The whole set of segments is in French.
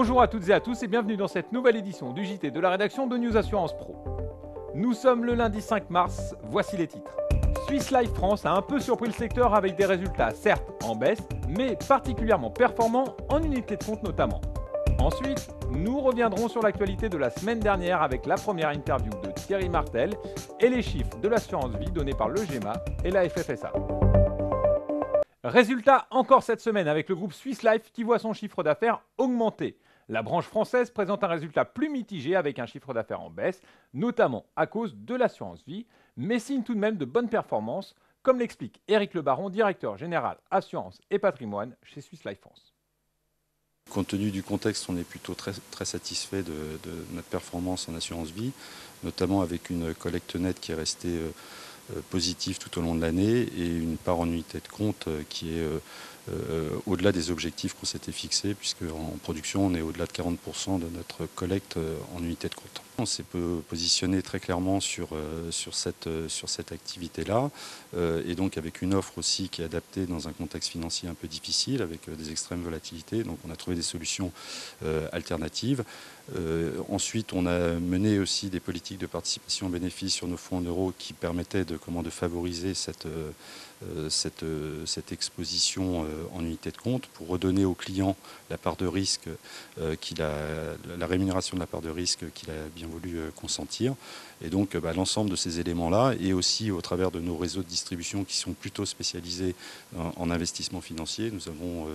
Bonjour à toutes et à tous et bienvenue dans cette nouvelle édition du JT de la rédaction de News Assurance Pro. Nous sommes le lundi 5 mars, voici les titres. Swiss Life France a un peu surpris le secteur avec des résultats certes en baisse, mais particulièrement performants en unité de compte notamment. Ensuite, nous reviendrons sur l'actualité de la semaine dernière avec la première interview de Thierry Martel et les chiffres de l'assurance vie donnés par le GEMA et la FFSA. Résultat encore cette semaine avec le groupe Swiss Life qui voit son chiffre d'affaires augmenter. La branche française présente un résultat plus mitigé avec un chiffre d'affaires en baisse, notamment à cause de l'assurance vie, mais signe tout de même de bonnes performances, comme l'explique Éric Le Baron, directeur général assurance et patrimoine chez Swiss Life France. Compte tenu du contexte, on est plutôt très satisfait de notre performance en assurance vie, notamment avec une collecte nette qui est restée positive tout au long de l'année et une part en unité de compte qui est au-delà des objectifs qu'on s'était fixés, puisque en production, on est au-delà de 40% de notre collecte en unité de compte. On s'est positionné très clairement sur cette activité-là, et donc avec une offre aussi qui est adaptée dans un contexte financier un peu difficile, avec des extrêmes volatilités. Donc on a trouvé des solutions alternatives. Ensuite, on a mené aussi des politiques de participation aux bénéfices sur nos fonds en euros qui permettaient de favoriser cette exposition en unité de compte pour redonner au client la part de risque, la rémunération de la part de risque qu'il a bien voulu consentir. Et donc l'ensemble de ces éléments-là, et aussi au travers de nos réseaux de distribution qui sont plutôt spécialisés en investissement financier, nous avons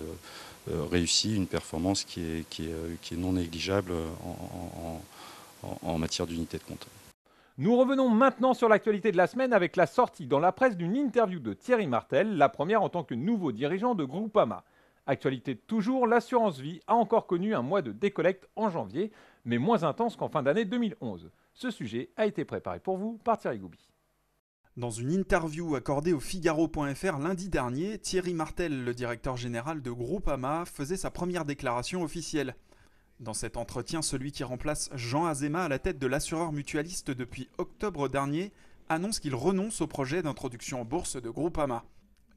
réussi une performance qui est non négligeable en matière d'unité de compte. Nous revenons maintenant sur l'actualité de la semaine avec la sortie dans la presse d'une interview de Thierry Martel, la première en tant que nouveau dirigeant de Groupama. Actualité toujours, l'assurance vie a encore connu un mois de décollecte en janvier, mais moins intense qu'en fin d'année 2011. Ce sujet a été préparé pour vous par Thierry Gouby. Dans une interview accordée au Figaro.fr lundi dernier, Thierry Martel, le directeur général de Groupama, faisait sa première déclaration officielle. Dans cet entretien, celui qui remplace Jean Azéma à la tête de l'assureur mutualiste depuis octobre dernier annonce qu'il renonce au projet d'introduction en bourse de Groupama.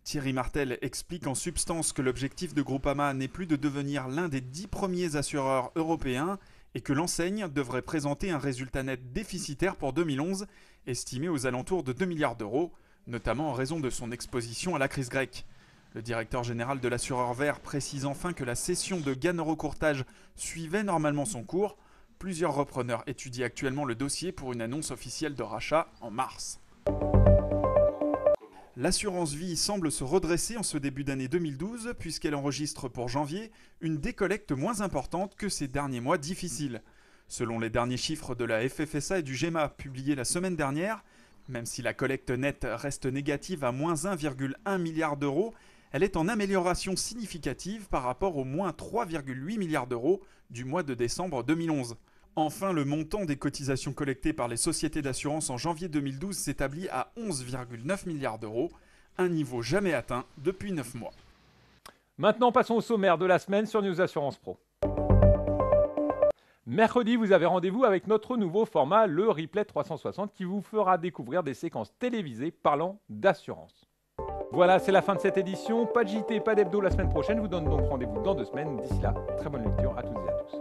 Thierry Martel explique en substance que l'objectif de Groupama n'est plus de devenir l'un des 10 premiers assureurs européens et que l'enseigne devrait présenter un résultat net déficitaire pour 2011, estimé aux alentours de 2 milliards d'euros, notamment en raison de son exposition à la crise grecque. Le directeur général de l'assureur vert précise enfin que la cession de Gann Eurocourtage suivait normalement son cours. Plusieurs repreneurs étudient actuellement le dossier pour une annonce officielle de rachat en mars. L'assurance vie semble se redresser en ce début d'année 2012 puisqu'elle enregistre pour janvier une décollecte moins importante que ces derniers mois difficiles. Selon les derniers chiffres de la FFSA et du GEMA publiés la semaine dernière, même si la collecte nette reste négative à moins 1,1 milliard d'euros, elle est en amélioration significative par rapport aux moins 3,8 milliards d'euros du mois de décembre 2011. Enfin, le montant des cotisations collectées par les sociétés d'assurance en janvier 2012 s'établit à 11,9 milliards d'euros, un niveau jamais atteint depuis 9 mois. Maintenant, passons au sommaire de la semaine sur News Assurance Pro. Mercredi, vous avez rendez-vous avec notre nouveau format, le Replay 360, qui vous fera découvrir des séquences télévisées parlant d'assurance. Voilà, c'est la fin de cette édition. Pas de JT, pas d'hebdo la semaine prochaine. Je vous donne donc rendez-vous dans 2 semaines. D'ici là, très bonne lecture à toutes et à tous.